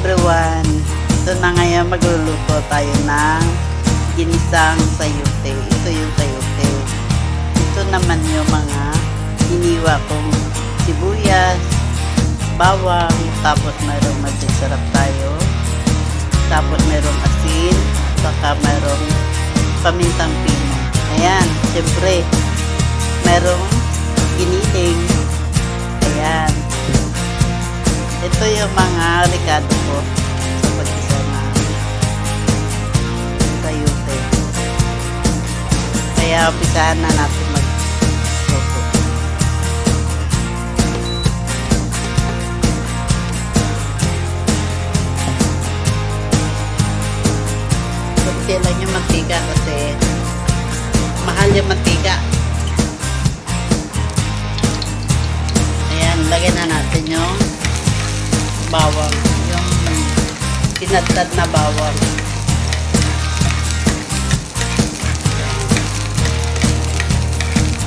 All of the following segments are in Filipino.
everyone! Ito na ngayon magluluto tayo ng ginisang sayote. Ito yung sayote. Ito naman yung mga hiniwa kong sibuyas, bawang, tapos mayroong magic sarap tayo. Tapos mayroong asin, saka mayroong pamintang pino. Ayan, siyempre, mayroong giniling. Ayan. Ito yung mga rekado ko sa pag-isa na sayote. Kaya umpisahan na natin magluto. Kunti lang yung mantika kasi mahal yung mantika. Ayan, lagyan na natin yung bawang, yung tinadtad na bawang.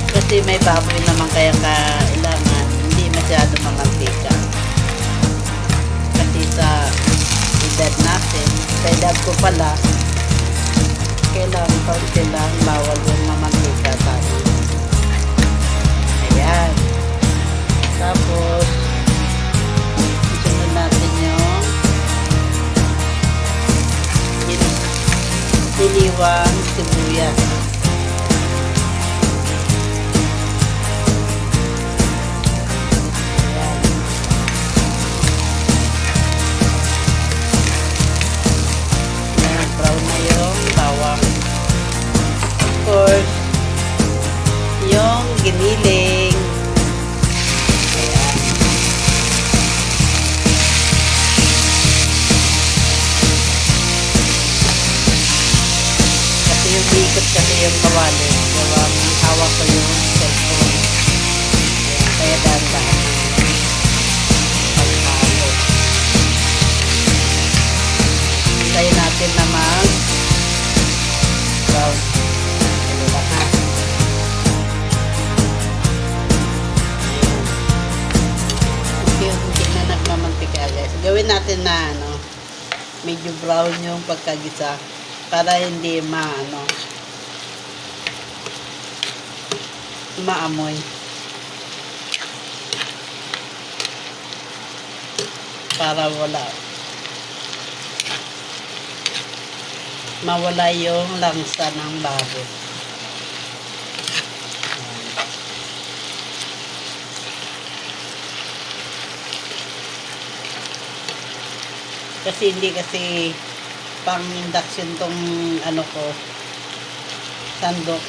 Kasi may baboy naman kaya kailangan hindi masyado mamantika. Kasi sa edad natin, sa edad ko pala, kailangan kaunti lang, bawal yung mamantika tayo. Ayan. Tapos natin yung siliwang sibuyas. Ayan. Ayan, brown na yung bawang. Of course, yung giniling. Ikot kasi yung kawali. Gawa ng hawak ko yung cellphone. Kaya dahan-dahan ng paghalo. Hintayin natin na mag-brown. Ano lang ha. Unti-unti na nagmamantika guys. Gawin natin na medyo brown yung pagkagisa para hindi maamoy. Para mawala yung langsa ng baboy. Kasi hindi kasi pang induction tong sandok.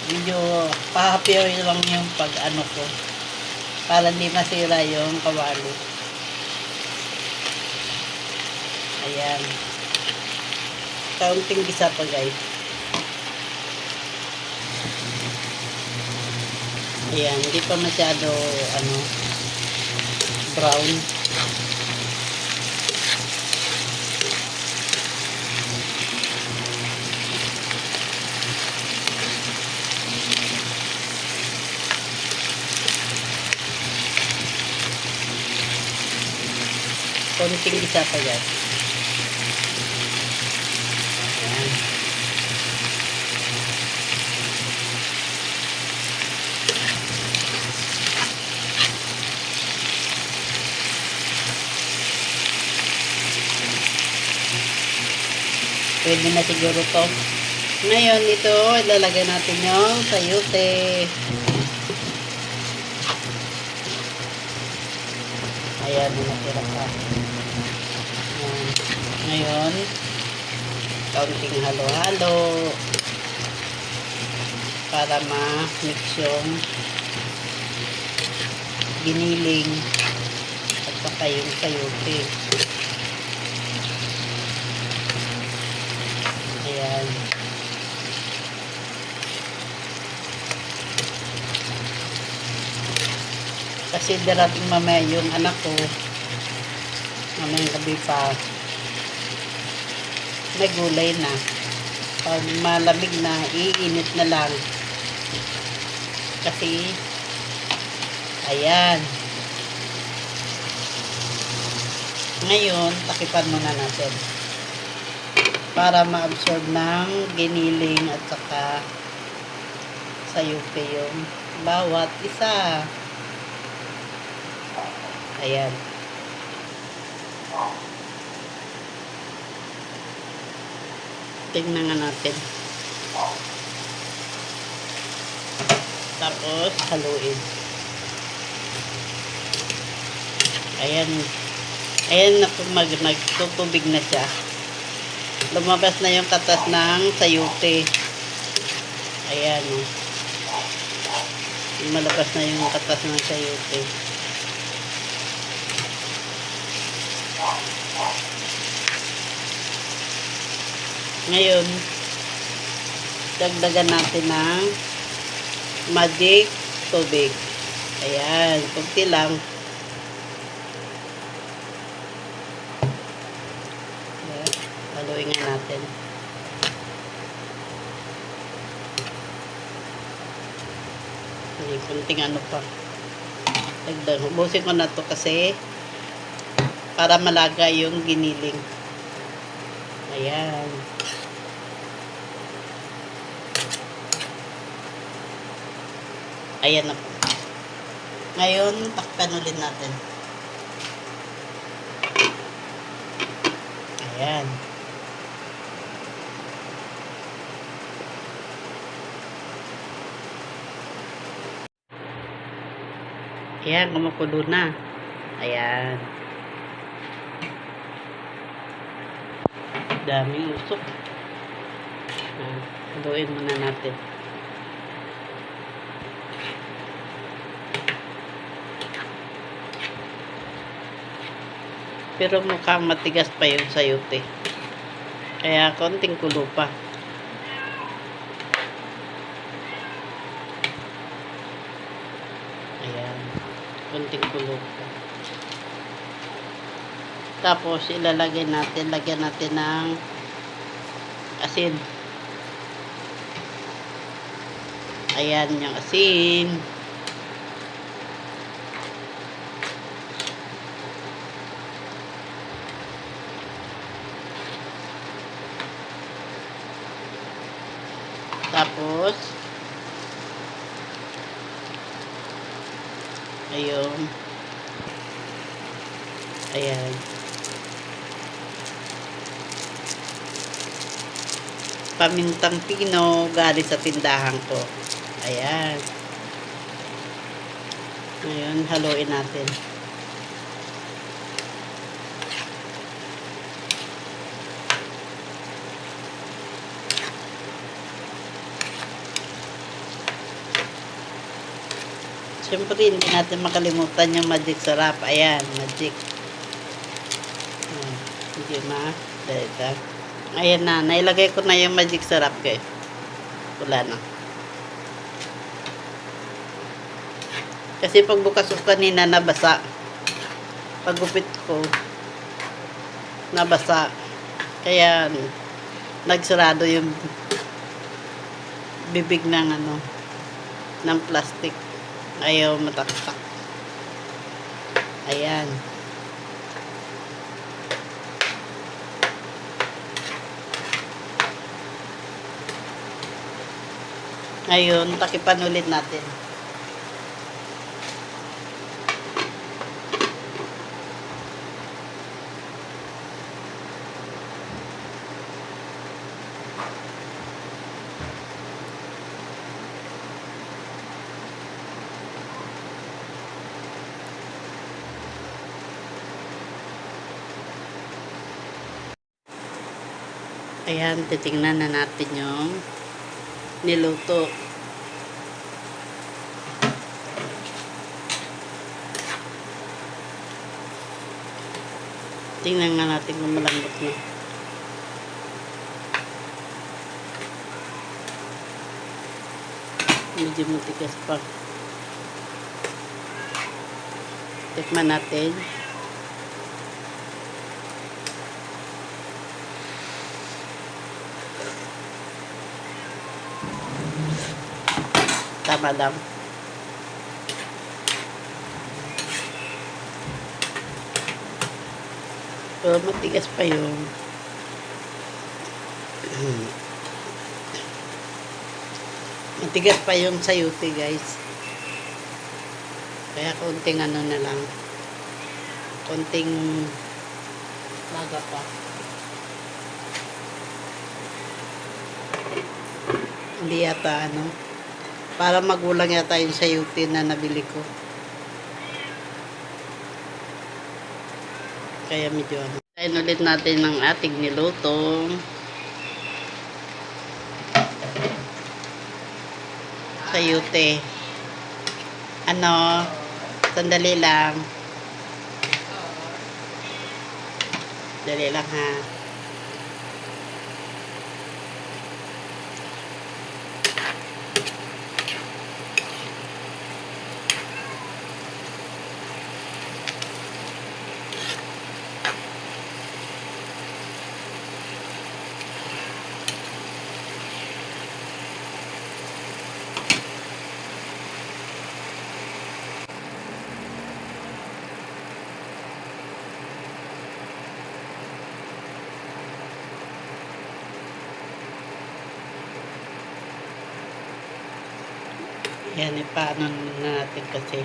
Medyo pa-happy lang yung ko para hindi masira yung kawali. Ayan, kaunting gisa pa guys. Ayan, hindi pa masyado brown. Konting isa pa guys. Ayan. Pwede na siguro to. Ngayon ito, ilalagay natin yung sayote. Ayan, natira pa. Ngayon, kaunting halo-halo para ma-mix yung giniling at saka yung sayote. Ayan. Kasi darating mamaya yung anak ko, mamayang gabi pa, may gulay na. Pag malamig na, iinit na lang. Kasi, ayan. Ngayon, takipan muna natin para ma-absorb ng giniling at saka sayupe yung bawat isa. Ayan. Tingnan nga natin. Tapos, haluin. Ayan. Ayan na kung nagtutubig na siya. Lumabas na yung katas ng sayote. Ayan. Malabas na yung katas ng sayote. Ngayon, dagdagan natin ng magic tubig. Ayan, kunti lang. Ayan, haluin nga natin. Ayan, kunting ano pa. Dagdag. Ubusin ko na to kasi para malaga yung giniling. Ayan. Ayan na po. Ngayon, takpan ulit natin. Ayan. Ayan, kumukulo na. Ayan. Daming usok. Haluin muna natin. Pero mukhang matigas pa yung sayote. Kaya konting kulo pa. Ayan. Konting kulo pa. Tapos ilalagay natin, lagyan natin ng asin. Ayan yung asin. Tapos, ayun. Ayan. Pamintang pino galing sa tindahan ko. Ayan. Ngayon, haluin natin. Siyempre, hindi natin makalimutan yung magic sarap. Ayan, magic. Ayan, hindi ma-data. Ayan na, nailagay ko na yung magic sarap guys. Wala na. Kasi pagbukas ko kanina, nabasa. Paggupit ko, nabasa. Kaya, nagsarado yung bibig ng ng plastic. Ayaw mataktak. Ayan. Ngayon, takipan ulit natin. Ayan, titingnan na natin yung niluto. Tingnan nga natin kung malambot na. Medyo matigas pa. Tikman natin. Tama lang. Pero matigas pa yun. Matigas pa yung sayuti, guys. Kaya konting ano na lang. Konting laga pa. Hindi yata ano. Para magulang yata yung sayuti na nabili ko. Kaya medyo ano. Kain ulit natin ng ating nilutong sayuti. Ano, sandali lang. Dali lang ha. Yan, ipaano na natin kasi.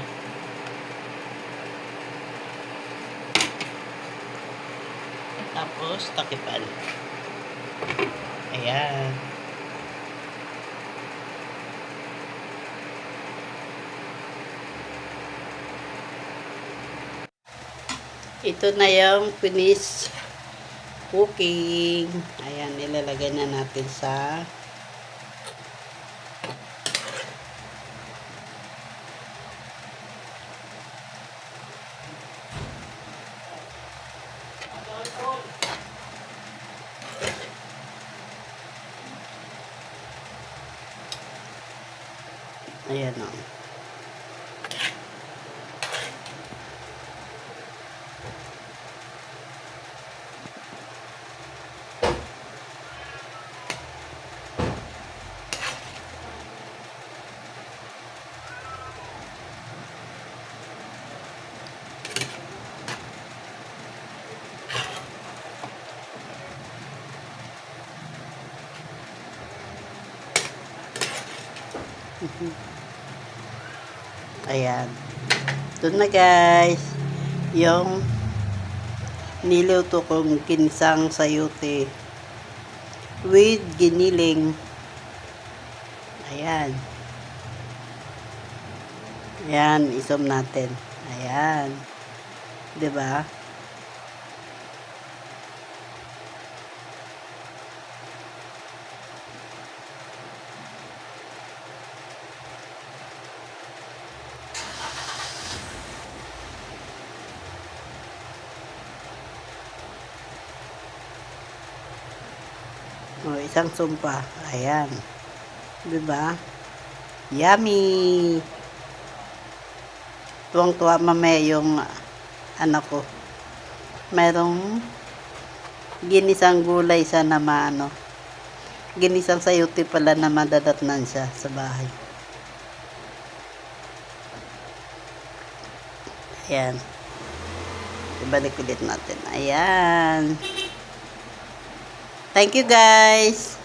Tapos, takipan. Ayan. Ito na yung finish cooking. Ayan, ilalagay na natin sa ayan o. Ayan. Ito na guys. Yung niluto kong ginsang sayuti with giniling. Ayan. Ayan, isom natin. Ayan. 'Di ba? O, isang sumpa. Ayan. 'Di ba? Yummy! Tuwang-tuwa mamaya yung anak ko. Merong ginisang gulay sa nama ano. Ginisang sayuti pala na madadatnan siya sa bahay. Ayan. Ibalik ulit natin. Ayan. Thank you guys.